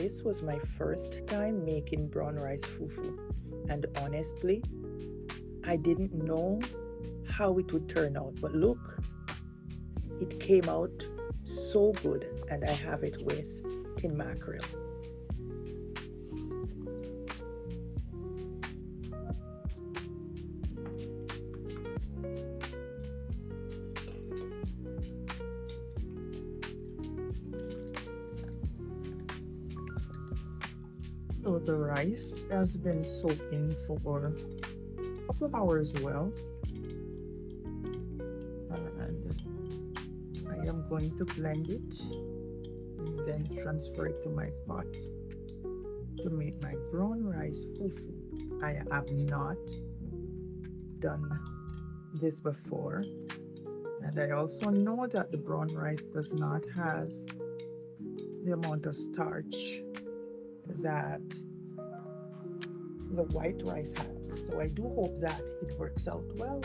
this was my first time making brown rice fufu, and honestly, I didn't know how it would turn out. But look, it came out so good, and I have it with tin mackerel. So the rice has been soaking for a couple of hours well, and I am going to blend it and then transfer it to my pot to make my brown rice fufu. I have not done this before, and I also know that the brown rice does not have the amount of starch that the white rice has. So I do hope that it works out well.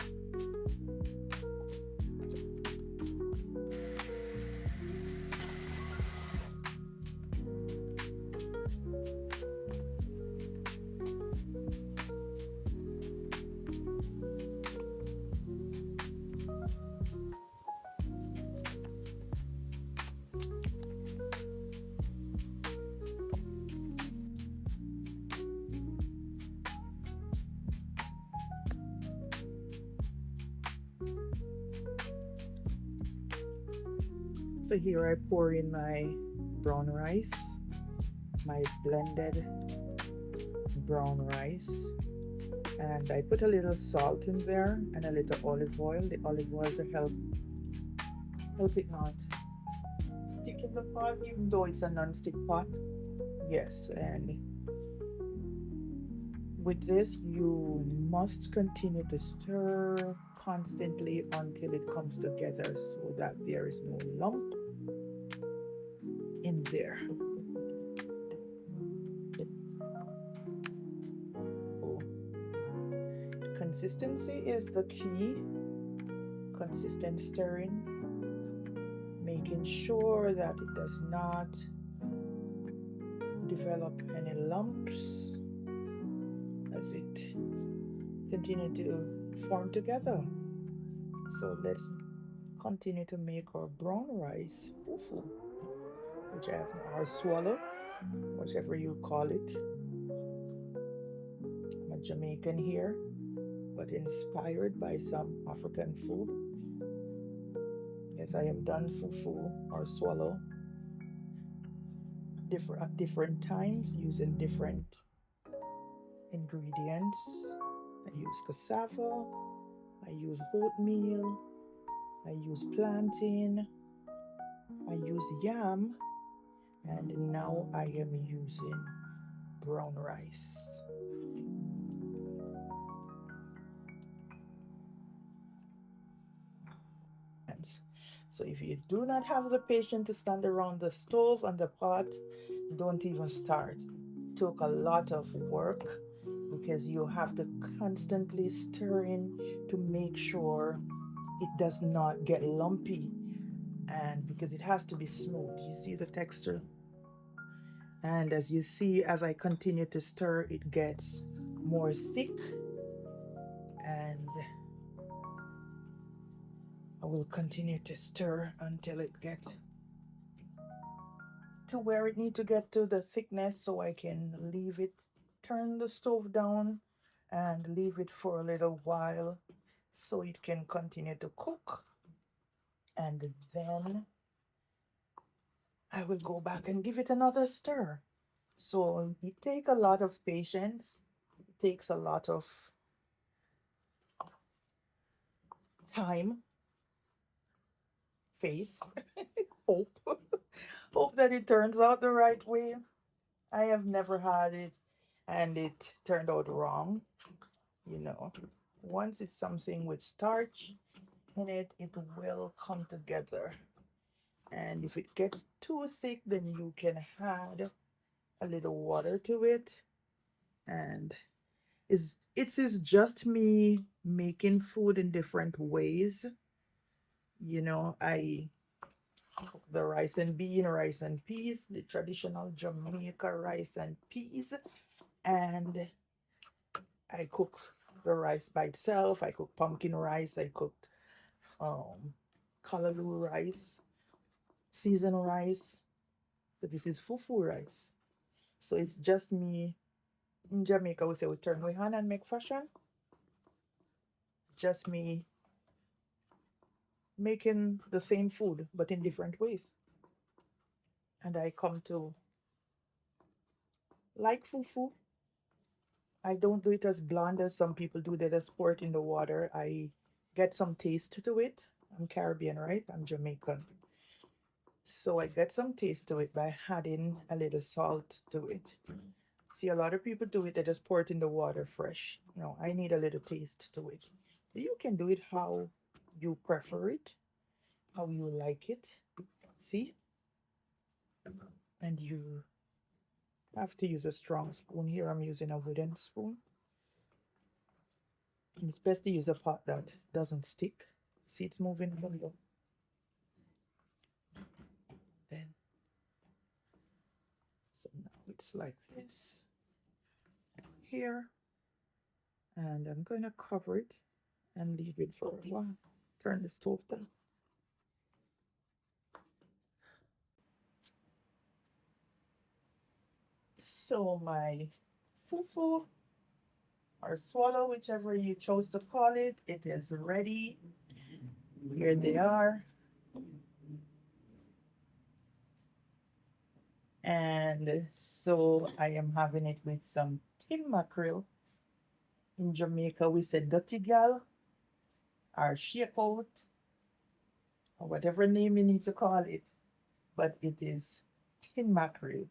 So here I pour in my brown rice, my blended brown rice, and I put a little salt in there and a little olive oil. The olive oil to help it not stick in the pot, even though it's a non-stick pot. Yes, and with this you must continue to stir constantly until it comes together so that there is no lump in there. Oh, consistency is the key. Consistent stirring, making sure that it does not develop any lumps as it continue to form together. So let's continue to make our brown rice fufu, which I have now, or swallow, whichever you call it. I'm a Jamaican here, but inspired by some African food. Yes, I have done fufu or swallow at different times using different ingredients. I use cassava, I use oatmeal, I use plantain, I use yam, and now I am using brown rice. And so if you do not have the patience to stand around the stove and the pot, don't even start. It took a lot of work because you have to constantly stir in to make sure it does not get lumpy, and because it has to be smooth. You see the texture? And as you see, as I continue to stir, it gets more thick, and I will continue to stir until it gets to where it needs to get to the thickness so I can leave it, turn the stove down and leave it for a little while so it can continue to cook. And then I will go back and give it another stir. So it takes a lot of patience. It takes a lot of time, faith, hope. Hope that it turns out the right way. I have never had it and it turned out wrong. You know, once it's something with starch in it, it will come together. And if it gets too thick, then you can add a little water to it. And it is just me making food in different ways. You know, I Cook the rice and bean, rice and peas, the traditional Jamaica rice and peas. And I cook the rice by itself. I cook pumpkin rice. I cooked um callaloo rice, seasoned rice. So this is fufu rice. So it's just me. In Jamaica, we say we turn we hand and make fashion. It's just me making the same food but in different ways. And I come to like fufu. I don't do it as bland as some people do. They just pour it in the water. I get some taste to it. I'm Caribbean, right? I'm Jamaican. So I get some taste to it by adding a little salt to it. See, a lot of people do it, they just pour it in the water fresh. No, I need a little taste to it. You can do it how you prefer it, how you like it. See? And you have to use a strong spoon. Here I'm using a wooden spoon. And it's best to use a pot that doesn't stick. See, it's moving from the then. So now it's like this here. And I'm going to cover it and leave it for a while. Turn the stove down. So my fufu or swallow, whichever you chose to call it, it is ready. Here they are. And so I am having it with some tin mackerel. In Jamaica, we say dirty gal or shakeout or whatever name you need to call it. But it is tin mackerel,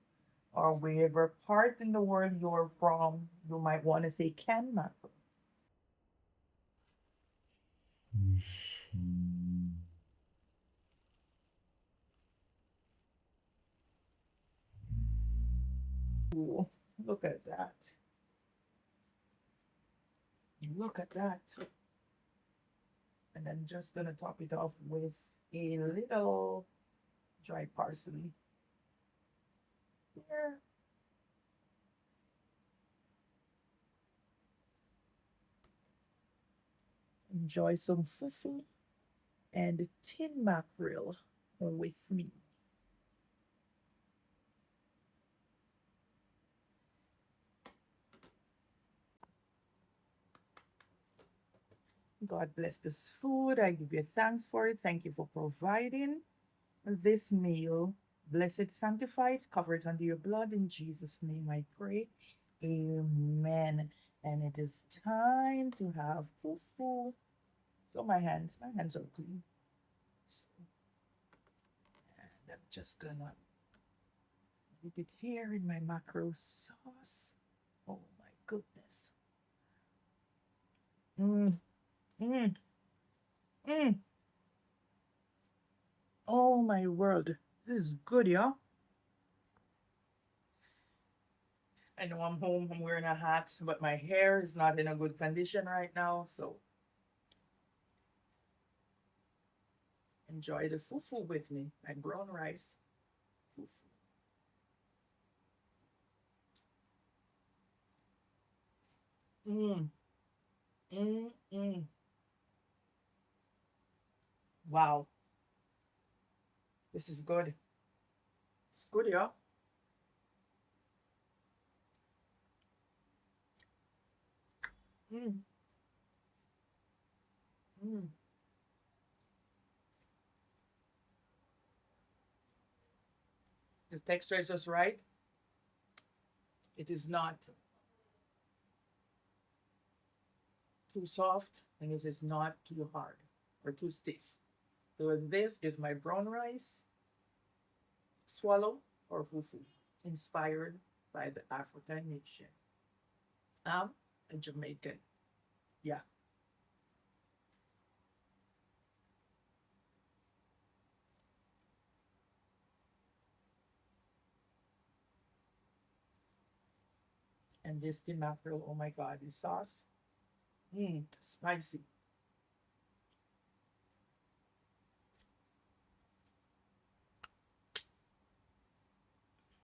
or wherever part in the world you're from, you might want to say canned mackerel. Ooh, look at that. Look at that. And I'm just gonna top it off with a little dried parsley here. Enjoy some fufu and tin mackerel with me. God bless this food. I give you thanks for it. Thank you for providing this meal. Blessed, sanctified, cover it under your blood. In Jesus' name I pray. Amen. And it is time to have fufu. So my hands are clean. So, and I'm just gonna dip it here in my mackerel sauce. Oh my goodness. Mm, mm, mm. Oh my word. This is good, y'all. I know I'm home, I'm wearing a hat, but my hair is not in a good condition right now. So enjoy the fufu with me, my brown rice fufu. Mm, mm. Wow, this is good. It's good, yeah. Mm, mm. The texture is just right. It is not too soft and it is not too hard or too stiff. So this is my brown rice swallow or fufu, inspired by the African nation. I'm a Jamaican. Yeah. And this tin mackerel, oh my God, this sauce, spicy.